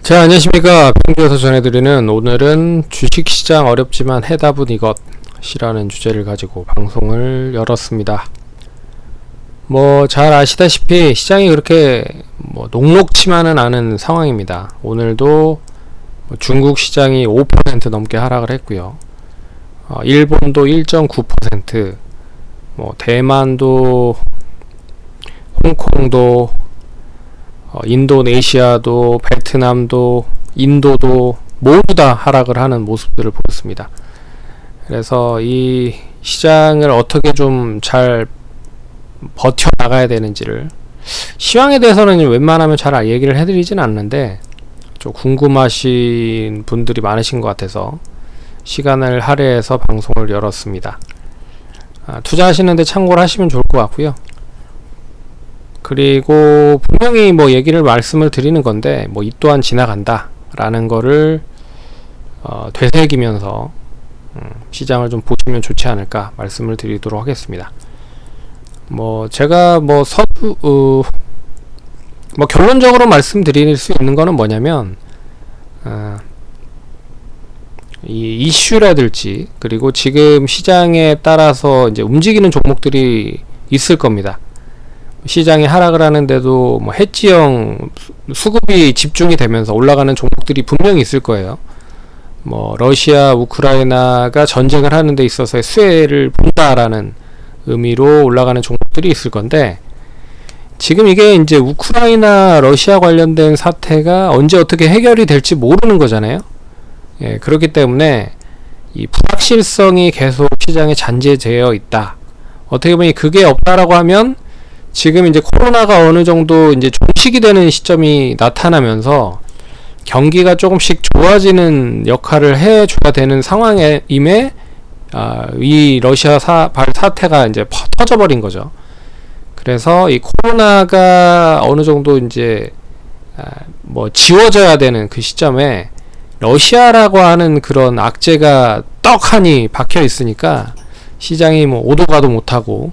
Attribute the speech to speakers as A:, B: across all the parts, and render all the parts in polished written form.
A: 자, 안녕하십니까. 평소에서 전해드리는 오늘은 주식시장 어렵지만 해답은 이것이라는 주제를 가지고 방송을 열었습니다. 잘 아시다시피 시장이 그렇게 녹록치만은 않은 상황입니다. 오늘도 중국 시장이 5% 넘게 하락을 했고요. 일본도 1.9%, 대만도, 홍콩도, 인도네시아도, 베트남도, 인도도 모두 다 하락을 하는 모습들을 보였습니다. 그래서 이 시장을 어떻게 좀 잘 버텨나가야 되는지를, 시황에 대해서는 웬만하면 잘 얘기를 해드리진 않는데 좀 궁금하신 분들이 많으신 것 같아서 시간을 할애해서 방송을 열었습니다. 투자하시는데 참고를 하시면 좋을 것 같고요. 그리고 분명히 얘기를 말씀을 드리는 건데 이 또한 지나간다 라는 거를 되새기면서 시장을 좀 보시면 좋지 않을까 말씀을 드리도록 하겠습니다. 제가 결론적으로 말씀드릴 수 있는 거는 뭐냐면 이 이슈라든지 그리고 지금 시장에 따라서 이제 움직이는 종목들이 있을 겁니다. 시장이 하락을 하는데도 해지형 수급이 집중이 되면서 올라가는 종목들이 분명히 있을 거예요. 러시아, 우크라이나가 전쟁을 하는 데 있어서의 수혜를 본다라는 의미로 올라가는 종목들이 있을 건데, 지금 이게 이제 우크라이나, 러시아 관련된 사태가 언제 어떻게 해결이 될지 모르는 거잖아요. 예, 그렇기 때문에 이 불확실성이 계속 시장에 잔재되어 있다. 어떻게 보면 그게 없다라고 하면 지금 이제 코로나가 어느 정도 이제 종식이 되는 시점이 나타나면서 경기가 조금씩 좋아지는 역할을 해줘야 되는 상황임에 이 러시아 사태가 이제 터져버린 거죠. 그래서 이 코로나가 어느 정도 이제 지워져야 되는 그 시점에 러시아라고 하는 그런 악재가 떡하니 박혀 있으니까 시장이 오도 가도 못하고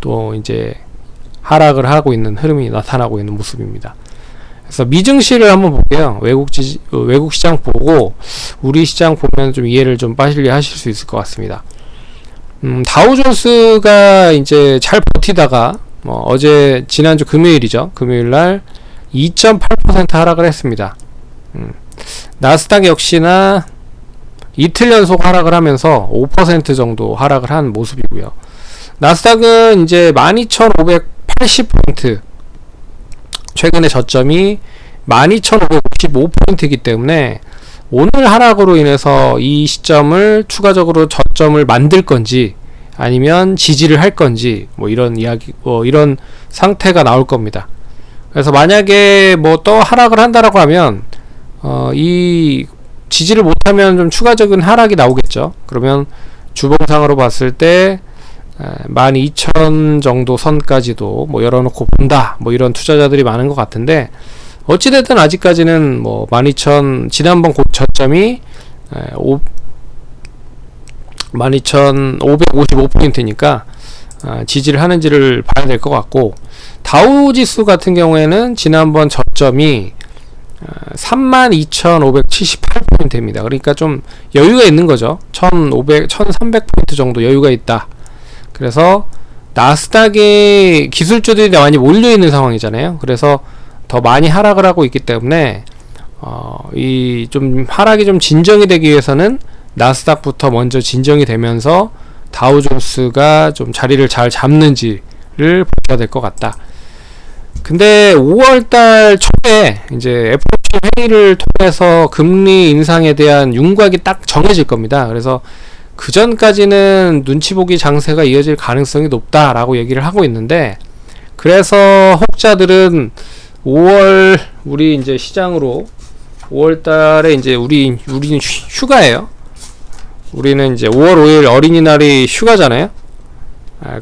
A: 또 이제 하락을 하고 있는 흐름이 나타나고 있는 모습입니다. 그래서 미증시를 한번 볼게요. 외국 시장 보고 우리 시장 보면 좀 이해를 좀 빨리 하실 수 있을 것 같습니다. 다우존스가 이제 잘 버티다가 지난주 금요일이죠. 금요일날 2.8% 하락을 했습니다. 나스닥 역시나 이틀 연속 하락을 하면서 5% 정도 하락을 한 모습이고요. 나스닥은 이제 12,580포인트, 최근의 저점이 12,555포인트이기 때문에 오늘 하락으로 인해서 이 시점을 추가적으로 저점을 만들 건지 아니면 지지를 할 건지 이런 이야기, 이런 상태가 나올 겁니다. 그래서 만약에 또 하락을 한다라고 하면 이 지지를 못하면 좀 추가적인 하락이 나오겠죠. 그러면 주봉상으로 봤을 때 12,000 정도 선까지도 열어놓고 본다, 이런 투자자들이 많은 것 같은데, 어찌됐든 아직까지는 12,000 지난번 저점이 12,555포인트니까 지지를 하는지를 봐야 될 것 같고, 다우지수 같은 경우에는 지난번 저점이 32,578포인트입니다. 그러니까 좀 여유가 있는 거죠. 1,300포인트 정도 여유가 있다. 그래서 나스닥에 기술주들이 많이 몰려있는 상황이잖아요. 그래서 더 많이 하락을 하고 있기 때문에 이 좀 하락이 좀 진정이 되기 위해서는 나스닥부터 먼저 진정이 되면서 다우존스가 좀 자리를 잘 잡는지를 보셔야 될 것 같다. 근데 5월달 초에 이제 FOMC 회의를 통해서 금리 인상에 대한 윤곽이 딱 정해질 겁니다. 그래서 그 전까지는 눈치 보기 장세가 이어질 가능성이 높다라고 얘기를 하고 있는데, 그래서 혹자들은 5월 우리 이제 시장으로 5월 달에 이제 우리는 휴가예요. 우리는 이제 5월 5일 어린이날이 휴가잖아요.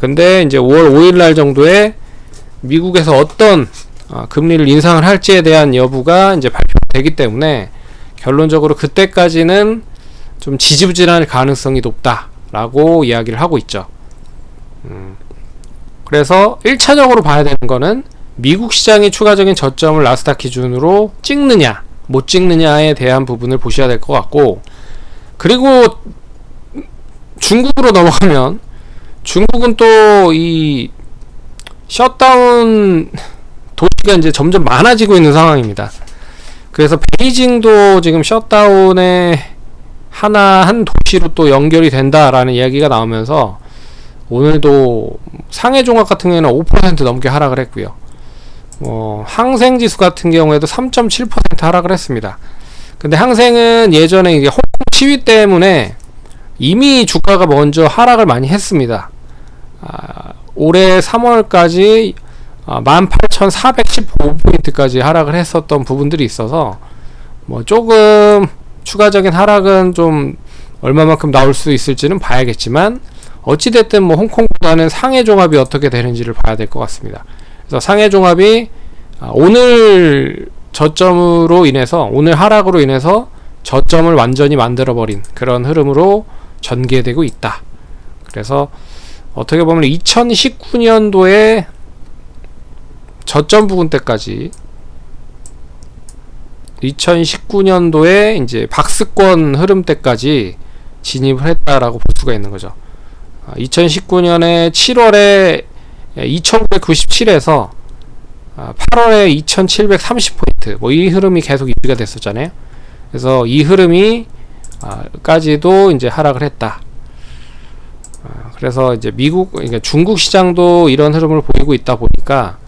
A: 근데 이제 5월 5일 날 정도에 미국에서 어떤 금리를 인상을 할지에 대한 여부가 이제 발표되기 때문에 결론적으로 그때까지는 좀 지지부진할 가능성이 높다라고 이야기를 하고 있죠. 그래서 1차적으로 봐야 되는 거는 미국 시장이 추가적인 저점을 나스닥 기준으로 찍느냐 못 찍느냐에 대한 부분을 보셔야 될 것 같고, 그리고 중국으로 넘어가면 중국은 또 이 셧다운 도시가 이제 점점 많아지고 있는 상황입니다. 그래서 베이징도 지금 셧다운의 한 도시로 또 연결이 된다라는 이야기가 나오면서 오늘도 상해종합 같은 경우에는 5% 넘게 하락을 했고요. 항생지수 같은 경우에도 3.7% 하락을 했습니다. 근데 항생은 예전에 이게 홍콩 시위 때문에 이미 주가가 먼저 하락을 많이 했습니다. 올해 3월까지 18,415포인트까지 하락을 했었던 부분들이 있어서 조금 추가적인 하락은 좀 얼마만큼 나올 수 있을지는 봐야겠지만, 어찌됐든 홍콩보다는 상해종합이 어떻게 되는지를 봐야 될 것 같습니다. 그래서 상해종합이 오늘 저점으로 인해서, 오늘 하락으로 인해서 저점을 완전히 만들어버린 그런 흐름으로 전개되고 있다. 그래서 어떻게 보면 2019년도에 저점 부분 때까지, 2019년도에 이제 박스권 흐름 때까지 진입을 했다라고 볼 수가 있는 거죠. 2019년에 7월에 2997에서 8월에 2730포인트, 이 흐름이 계속 유지가 됐었잖아요. 그래서 이 흐름이 까지도 이제 하락을 했다. 그래서 이제 그러니까 중국 시장도 이런 흐름을 보이고 있다 보니까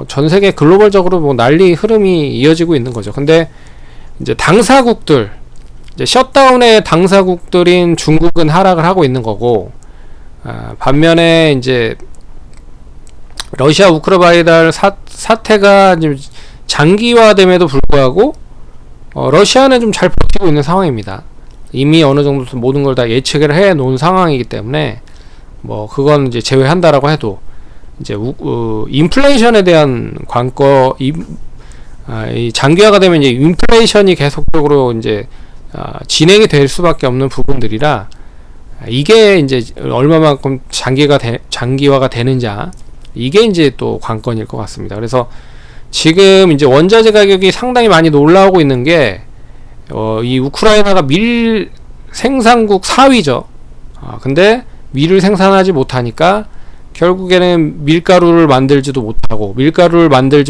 A: 전 세계 글로벌적으로 난리 흐름이 이어지고 있는 거죠. 근데 이제 당사국들, 이제 셧다운의 당사국들인 중국은 하락을 하고 있는 거고, 반면에 이제 러시아 우크라이나 사태가 좀 장기화됨에도 불구하고 러시아는 좀 잘 버티고 있는 상황입니다. 이미 어느 정도 모든 걸 다 예측을 해 놓은 상황이기 때문에 그건 이제 제외한다라고 해도 이제 인플레이션에 대한 이 장기화가 되면 이제 인플레이션이 계속적으로 이제 진행이 될 수밖에 없는 부분들이라, 이게 이제 얼마만큼 장기화가 되느냐, 이게 이제 또 관건일 것 같습니다. 그래서 지금 이제 원자재 가격이 상당히 많이 올라오고 있는 게, 이 우크라이나가 밀 생산국 4위죠. 근데 밀을 생산하지 못하니까 결국에는 밀가루를 만들지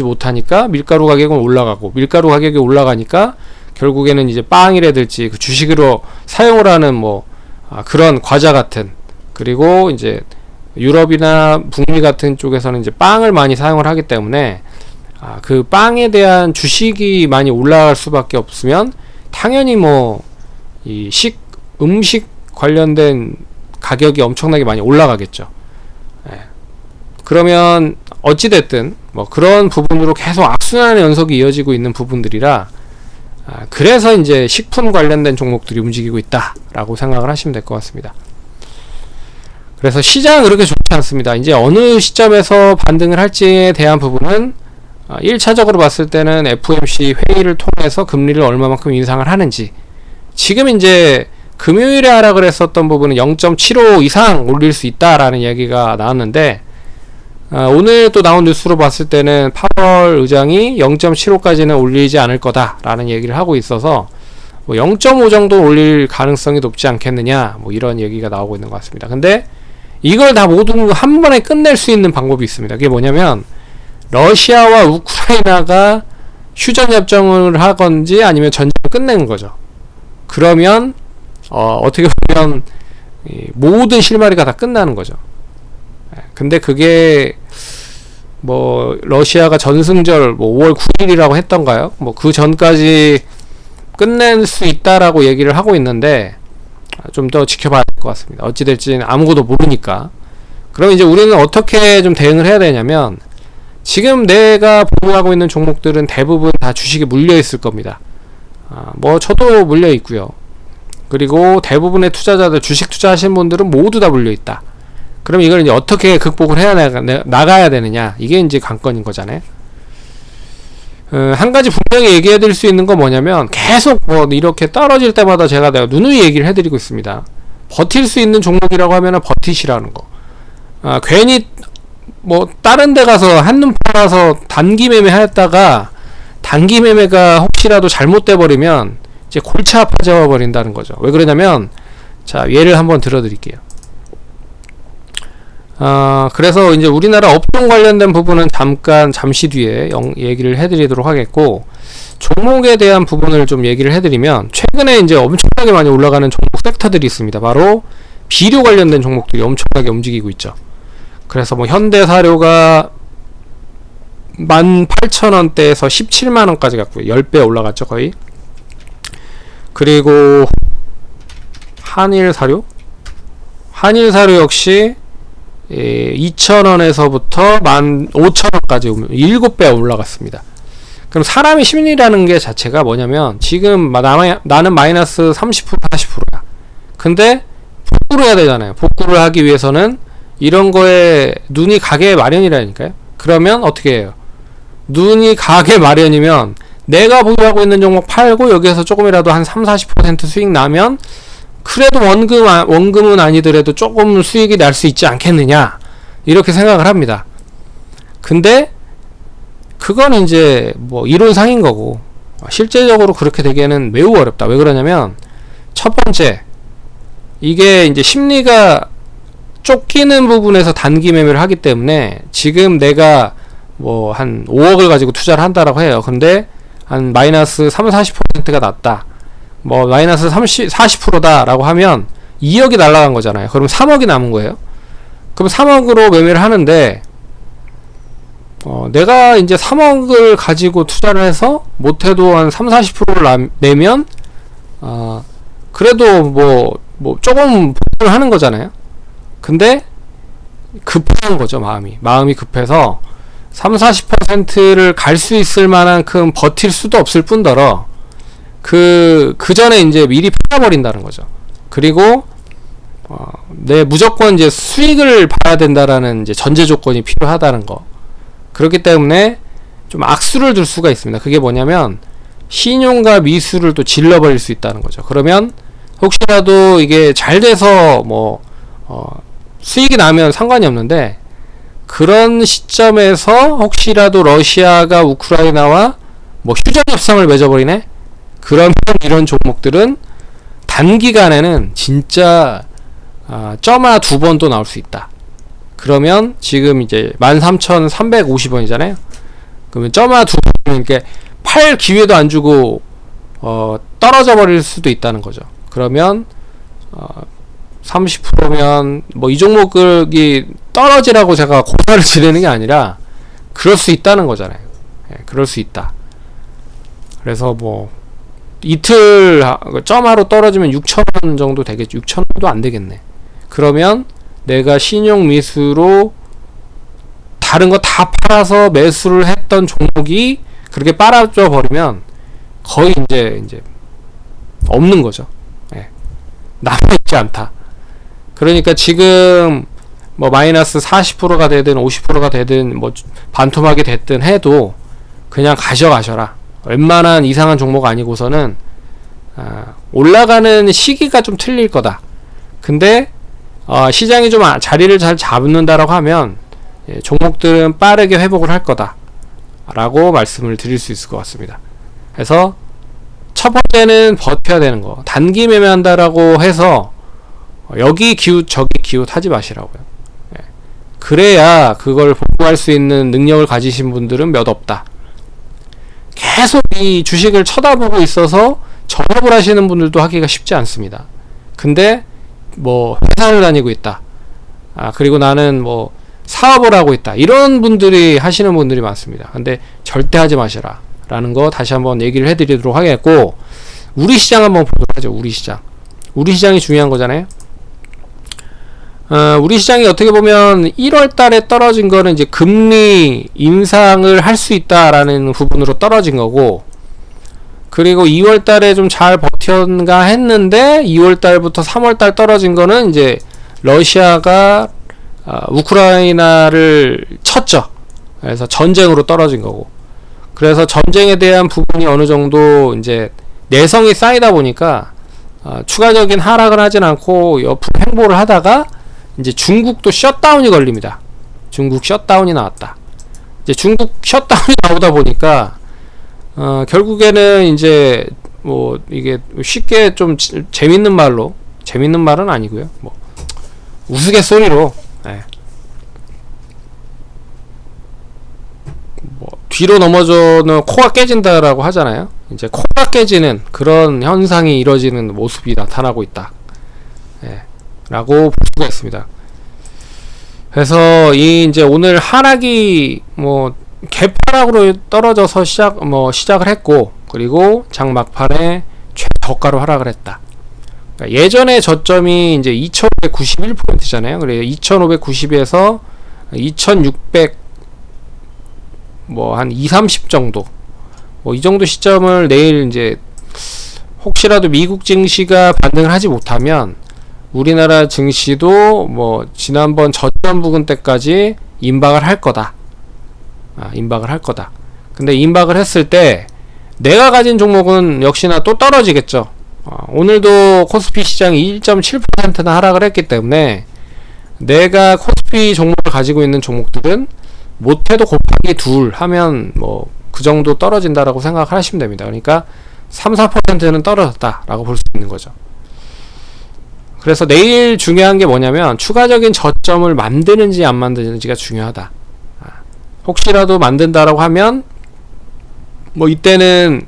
A: 못하니까 밀가루 가격은 올라가고, 밀가루 가격이 올라가니까 결국에는 이제 빵이라든지 그 주식으로 사용을 하는 그런 과자 같은, 그리고 이제 유럽이나 북미 같은 쪽에서는 이제 빵을 많이 사용을 하기 때문에 그 빵에 대한 주식이 많이 올라갈 수밖에 없으면 당연히 이 음식 관련된 가격이 엄청나게 많이 올라가겠죠. 그러면 어찌됐든 그런 부분으로 계속 악순환의 연속이 이어지고 있는 부분들이라, 그래서 이제 식품 관련된 종목들이 움직이고 있다라고 생각을 하시면 될 것 같습니다. 그래서 시장은 그렇게 좋지 않습니다. 이제 어느 시점에서 반등을 할지에 대한 부분은 1차적으로 봤을 때는 FOMC 회의를 통해서 금리를 얼마만큼 인상을 하는지, 지금 이제 금요일에 하락을 했었던 부분은 0.75 이상 올릴 수 있다라는 이야기가 나왔는데, 오늘 또 나온 뉴스로 봤을 때는 파월 의장이 0.75까지는 올리지 않을 거다라는 얘기를 하고 있어서 0.5 정도 올릴 가능성이 높지 않겠느냐, 이런 얘기가 나오고 있는 것 같습니다. 근데 이걸 다 모두 한 번에 끝낼 수 있는 방법이 있습니다. 그게 뭐냐면, 러시아와 우크라이나가 휴전협정을 하건지 아니면 전쟁을 끝내는 거죠. 그러면 어떻게 보면 모든 실마리가 다 끝나는 거죠. 근데 그게 러시아가 전승절 5월 9일이라고 했던가요? 그 전까지 끝낼 수 있다라고 얘기를 하고 있는데, 좀 더 지켜봐야 될 것 같습니다. 어찌 될지는 아무것도 모르니까. 그럼 이제 우리는 어떻게 좀 대응을 해야 되냐면, 지금 내가 보유하고 있는 종목들은 대부분 다 주식에 물려 있을 겁니다. 저도 물려 있고요. 그리고 대부분의 투자자들, 주식 투자하시는 분들은 모두 다 물려 있다. 그럼 이걸 이제 어떻게 극복을 해야 나가야 되느냐, 이게 이제 관건인 거잖아요. 한 가지 분명히 얘기해 드릴 수 있는 건 뭐냐면, 계속 이렇게 떨어질 때마다 내가 누누이 얘기를 해드리고 있습니다. 버틸 수 있는 종목이라고 하면은 버티시라는 거. 괜히 다른 데 가서 한눈 팔아서 단기 매매 했다가 단기 매매가 혹시라도 잘못돼 버리면 이제 골치 아파져 버린다는 거죠. 왜 그러냐면, 자, 예를 한번 들어 드릴게요. 그래서 이제 우리나라 업종 관련된 부분은 잠시 뒤에 얘기를 해드리도록 하겠고, 종목에 대한 부분을 좀 얘기를 해드리면, 최근에 이제 엄청나게 많이 올라가는 종목 섹터들이 있습니다. 바로 비료 관련된 종목들이 엄청나게 움직이고 있죠. 그래서 뭐 현대사료가 18,000원대에서 17만원까지 갔고요. 10배 올라갔죠, 거의. 그리고 한일사료 역시 2,000원에서부터 15,000원까지 7배 올라갔습니다. 그럼 사람의 심리라는 게 자체가 뭐냐면, 지금 나는 마이너스 30% 40%야. 근데 복구를 해야 되잖아요. 복구를 하기 위해서는 이런 거에 눈이 가게 마련이라니까요. 그러면 어떻게 해요? 눈이 가게 마련이면 내가 보유하고 있는 종목 팔고 여기에서 조금이라도 한 30-40% 수익 나면 그래도 원금은 아니더라도 조금 수익이 날 수 있지 않겠느냐, 이렇게 생각을 합니다. 근데 그건 이제 뭐 이론상인 거고, 실제적으로 그렇게 되기에는 매우 어렵다. 왜 그러냐면, 첫 번째, 이게 이제 심리가 쫓기는 부분에서 단기 매매를 하기 때문에, 지금 내가 뭐 한 5억을 가지고 투자를 한다라고 해요. 근데 한 마이너스 30-40%가 났다, 뭐 마이너스 40%다 라고 하면 2억이 날라간 거잖아요. 그럼 3억이 남은 거예요. 그럼 3억으로 매매를 하는데, 내가 이제 3억을 가지고 투자를 해서 못해도 한 30-40%를 내면 그래도 뭐 조금 복구를 하는 거잖아요. 근데 급한 거죠. 마음이 급해서 30-40%를 갈 수 있을 만큼 버틸 수도 없을 뿐더러 그 전에 이제 미리 팔아버린다는 거죠. 그리고 무조건 이제 수익을 봐야 된다라는 이제 전제 조건이 필요하다는 거. 그렇기 때문에 좀 악수를 둘 수가 있습니다. 그게 뭐냐면, 신용과 미수를 또 질러버릴 수 있다는 거죠. 그러면 혹시라도 이게 잘 돼서 뭐 수익이 나면 상관이 없는데, 그런 시점에서 혹시라도 러시아가 우크라이나와 뭐 휴전 협상을 맺어버리네? 그러면 이런 종목들은 단기간에는 진짜 점화 2번 또 나올 수 있다. 그러면 지금 이제 13,350원이잖아요. 그러면 점화 2번, 이렇게 팔 기회도 안 주고 떨어져 버릴 수도 있다는 거죠. 그러면 30%면 뭐 이 종목이 떨어지라고 제가 고사를 지르는 게 아니라 그럴 수 있다는 거잖아요. 그럴 수 있다. 그래서 뭐 이틀 점화로 떨어지면 6,000원 정도 되겠죠. 6,000원도 안 되겠네. 그러면 내가 신용 미수로 다른 거 다 팔아서 매수를 했던 종목이 그렇게 빨아줘 버리면 거의 이제 없는 거죠. 남아있지 않다. 그러니까 지금 뭐 마이너스 40%가 되든 50%가 되든 뭐 반토막이 됐든 해도 그냥 가셔라. 웬만한 이상한 종목 아니고서는 올라가는 시기가 좀 틀릴 거다. 근데 시장이 좀 자리를 잘 잡는다라고 하면 종목들은 빠르게 회복을 할 거다 라고 말씀을 드릴 수 있을 것 같습니다. 그래서 첫 번째는 버텨야 되는 거. 단기 매매한다라고 해서 여기 기웃 저기 기웃 하지 마시라고요. 그래야 그걸 복구할 수 있는 능력을 가지신 분들은 몇 없다. 계속 이 주식을 쳐다보고 있어서 전업을 하시는 분들도 하기가 쉽지 않습니다. 근데 뭐 회사를 다니고 있다, 그리고 나는 뭐 사업을 하고 있다, 이런 분들이 하시는 분들이 많습니다. 근데 절대 하지 마시라 라는 거 다시 한번 얘기를 해드리도록 하겠고, 우리 시장 한번 보도록 하죠. 우리 시장이 중요한 거잖아요. 우리 시장이 어떻게 보면 1월 달에 떨어진 거는 이제 금리 인상을 할 수 있다라는 부분으로 떨어진 거고, 그리고 2월 달에 좀 잘 버텼는가 했는데 2월 달부터 3월 달 떨어진 거는 이제 러시아가 우크라이나를 쳤죠. 그래서 전쟁으로 떨어진 거고, 그래서 전쟁에 대한 부분이 어느 정도 이제 내성이 쌓이다 보니까 추가적인 하락을 하진 않고 옆으로 행보를 하다가 이제 중국도 셧다운이 걸립니다. 중국 셧다운이 나왔다. 이제 중국 셧다운이 나오다 보니까 결국에는 이제 뭐 이게 쉽게 좀 재밌는 말로, 재밌는 말은 아니고요, 뭐 우스갯소리로, 예. 뭐 뒤로 넘어져는 코가 깨진다라고 하잖아요. 이제 코가 깨지는 그런 현상이 이뤄지는 모습이 나타나고 있다, 예, 라고 볼 수가 있습니다. 그래서 이 이제 오늘 하락이 뭐 개파락으로 떨어져서 시작을 했고, 그리고 장 막판에 최저가로 하락을 했다. 그러니까 예전의 저점이 이제 2591포인트잖아요. 그래서 2590에서 2600 뭐 한 2-30 정도, 뭐 이 정도 시점을 내일 이제 혹시라도 미국 증시가 반등을 하지 못하면 우리나라 증시도 뭐 지난번 저점 부근 때까지 임박을 할 거다. 임박을 할 거다. 근데 임박을 했을 때 내가 가진 종목은 역시나 또 떨어지겠죠. 오늘도 코스피 시장이 1.7%나 하락을 했기 때문에 내가 코스피 종목을 가지고 있는 종목들은 못해도 곱하기 2 하면 뭐 그 정도 떨어진다라고 생각을 하시면 됩니다. 그러니까 3-4%는 떨어졌다라고 볼 수 있는 거죠. 그래서 내일 중요한 게 뭐냐면 추가적인 저점을 만드는지 안 만드는지가 중요하다. 혹시라도 만든다라고 하면 뭐 이때는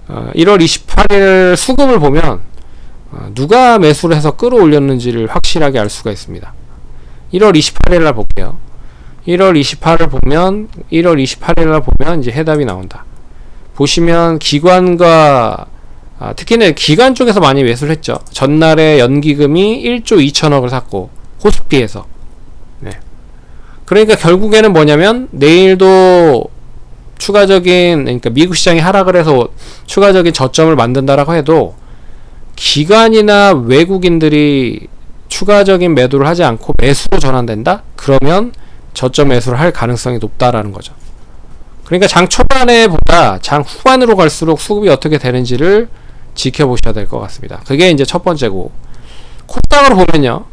A: 1월 28일 수급을 보면 누가 매수를 해서 끌어올렸는지를 확실하게 알 수가 있습니다. 1월 28일 날 볼게요. 1월 28일 날 보면 이제 해답이 나온다. 보시면 기관과 특히는 기관 쪽에서 많이 매수를 했죠. 전날에 연기금이 1조 2천억을 샀고 코스피에서. 네. 그러니까 결국에는 뭐냐면 내일도 추가적인, 그러니까 미국 시장이 하락을 해서 추가적인 저점을 만든다라고 해도 기관이나 외국인들이 추가적인 매도를 하지 않고 매수로 전환된다? 그러면 저점 매수를 할 가능성이 높다라는 거죠. 그러니까 장 초반에 보다 장 후반으로 갈수록 수급이 어떻게 되는지를 지켜보셔야 될 것 같습니다. 그게 이제 첫 번째고, 코스닥으로 보면요.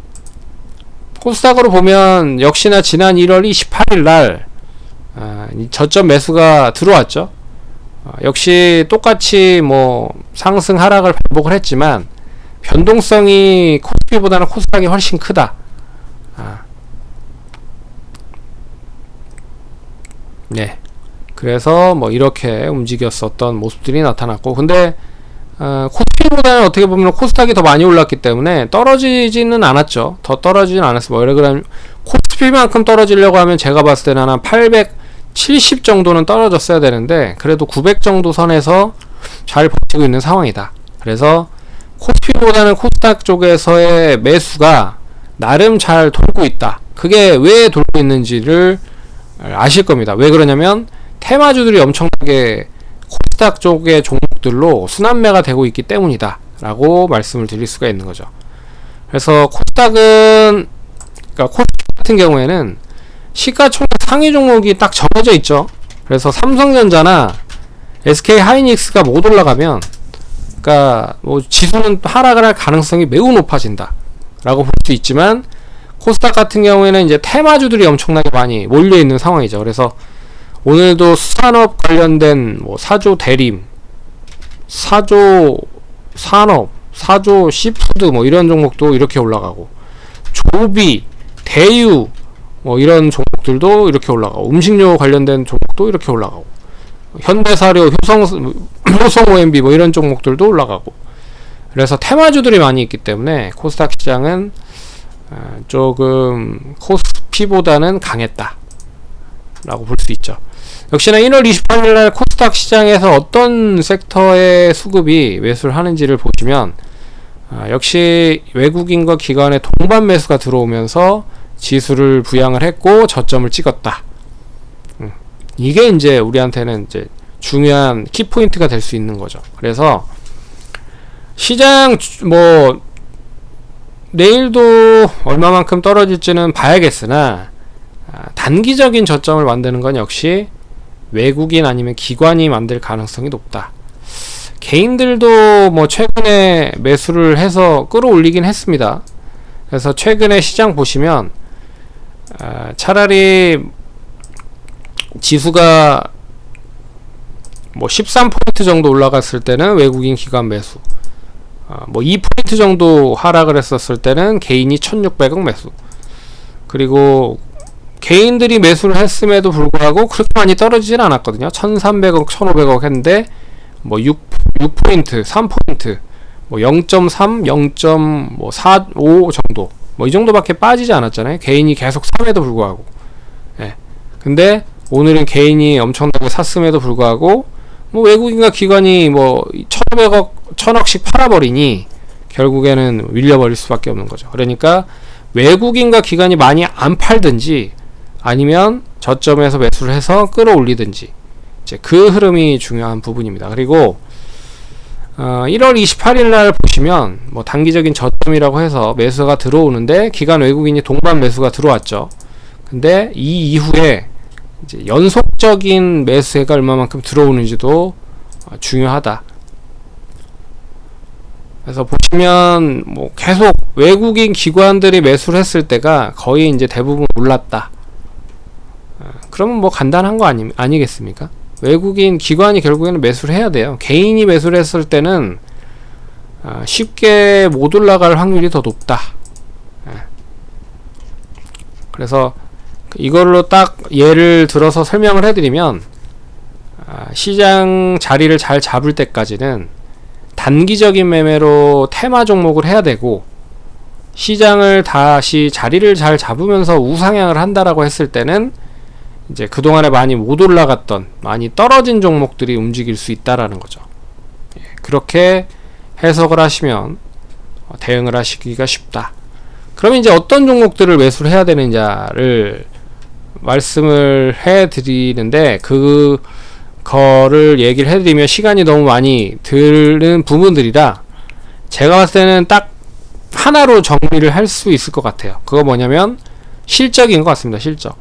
A: 코스닥으로 보면 역시나 지난 1월 28일 날 저점 매수가 들어왔죠. 역시 똑같이 뭐 상승 하락을 반복을 했지만 변동성이 코스피보다는 코스닥이 훨씬 크다. 네. 그래서 뭐 이렇게 움직였었던 모습들이 나타났고, 근데 코스피보다는 어떻게 보면 코스닥이 더 많이 올랐기 때문에 떨어지지는 않았죠. 더 떨어지지는 않았어요. 뭐 예를 들면 코스피만큼 떨어지려고 하면 제가 봤을 때는 한 870 정도는 떨어졌어야 되는데 그래도 900 정도 선에서 잘 버티고 있는 상황이다. 그래서 코스피보다는 코스닥 쪽에서의 매수가 나름 잘 돌고 있다. 그게 왜 돌고 있는지를 아실 겁니다. 왜 그러냐면 테마주들이 엄청나게 코스닥 쪽의 종목들로 순환매가 되고 있기 때문이다 라고 말씀을 드릴 수가 있는 거죠. 그래서 코스닥은, 그러니까 코스닥 같은 경우에는 시가총액 상위 종목이 딱 정해져 있죠. 그래서 삼성전자나 SK하이닉스가 못 올라가면, 그러니까 뭐 지수는 하락을 할 가능성이 매우 높아진다 라고 볼 수 있지만, 코스닥 같은 경우에는 이제 테마주들이 엄청나게 많이 몰려 있는 상황이죠. 그래서 오늘도 수산업 관련된 뭐 사조 대림, 사조 산업, 사조 시푸드 뭐 이런 종목도 이렇게 올라가고, 조비, 대유 뭐 이런 종목들도 이렇게 올라가고, 음식료 관련된 종목도 이렇게 올라가고, 현대사료, 효성 OMB 뭐 이런 종목들도 올라가고, 그래서 테마주들이 많이 있기 때문에 코스닥 시장은 조금 코스피보다는 강했다 라고 볼 수 있죠. 역시나 1월 28일날 코스닥 시장에서 어떤 섹터의 수급이 매수를 하는지를 보시면 역시 외국인과 기관의 동반 매수가 들어오면서 지수를 부양을 했고 저점을 찍었다. 이게 이제 우리한테는 이제 중요한 키포인트가 될 수 있는 거죠. 그래서 시장 뭐 내일도 얼마만큼 떨어질지는 봐야겠으나 단기적인 저점을 만드는 건 역시 외국인 아니면 기관이 만들 가능성이 높다. 개인들도 뭐 최근에 매수를 해서 끌어올리긴 했습니다. 그래서 최근에 시장 보시면 차라리 지수가 뭐 13포인트 정도 올라갔을 때는 외국인 기관 매수, 뭐 2포인트 정도 하락을 했었을 때는 개인이 1600억 매수. 그리고 개인들이 매수를 했음에도 불구하고 그렇게 많이 떨어지진 않았거든요. 1300억 1500억 했는데 뭐 6포인트 3포인트 뭐 0.3 0.45 정도 뭐 이 정도밖에 빠지지 않았잖아요. 개인이 계속 sam에도 불구하고. 예. 근데 오늘은 개인이 엄청나게 샀음에도 불구하고 뭐 외국인과 기관이 뭐 1500억 1000억씩 팔아버리니 결국에는 밀려버릴 수밖에 없는 거죠. 그러니까 외국인과 기관이 많이 안 팔든지 아니면 저점에서 매수를 해서 끌어올리든지 이제 그 흐름이 중요한 부분입니다. 그리고 1월 28일 날 보시면 뭐 단기적인 저점이라고 해서 매수가 들어오는데 기관 외국인이 동반 매수가 들어왔죠. 근데 이 이후에 이제 연속적인 매수세가 얼마만큼 들어오는지도 중요하다. 그래서 보시면 뭐 계속 외국인 기관들이 매수를 했을 때가 거의 이제 대부분 올랐다. 그러면 뭐 간단한 거 아니겠습니까? 외국인 기관이 결국에는 매수를 해야 돼요. 개인이 매수를 했을 때는 쉽게 못 올라갈 확률이 더 높다. 그래서 이걸로 딱 예를 들어서 설명을 해드리면 시장 자리를 잘 잡을 때까지는 단기적인 매매로 테마 종목을 해야 되고 시장을 다시 자리를 잘 잡으면서 우상향을 한다라고 했을 때는 이제 그동안에 많이 못 올라갔던 많이 떨어진 종목들이 움직일 수 있다라는 거죠. 그렇게 해석을 하시면 대응을 하시기가 쉽다. 그럼 이제 어떤 종목들을 매수를 해야 되느냐를 말씀을 해 드리는데 그거를 얘기를 해드리면 시간이 너무 많이 드는 부분들이라 제가 봤을 때는 딱 하나로 정리를 할 수 있을 것 같아요. 그거 뭐냐면 실적인 것 같습니다. 실적.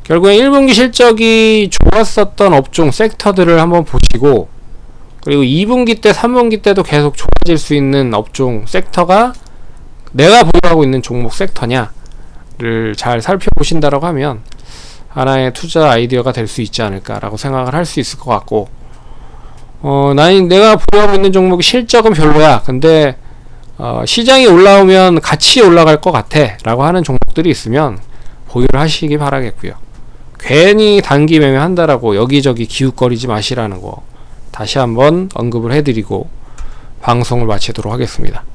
A: 결국에 1분기 실적이 좋았었던 업종 섹터들을 한번 보시고 그리고 2분기 때 3분기 때도 계속 좋아질 수 있는 업종 섹터가 내가 보유하고 있는 종목 섹터냐를 잘 살펴보신다라고 하면 하나의 투자 아이디어가 될 수 있지 않을까라고 생각을 할 수 있을 것 같고 나는 내가 보유하고 있는 종목이 실적은 별로야. 근데 시장이 올라오면 같이 올라갈 것 같아 라고 하는 종목들이 있으면 보유를 하시기 바라겠고요. 괜히 단기 매매 한다라고 여기저기 기웃거리지 마시라는 거 다시 한번 언급을 해드리고 방송을 마치도록 하겠습니다.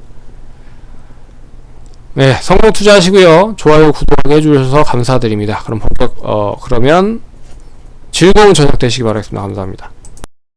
A: 네, 성공 투자하시고요. 좋아요, 구독 해주셔서 감사드립니다. 그럼 그러면 즐거운 저녁 되시기 바라겠습니다. 감사합니다.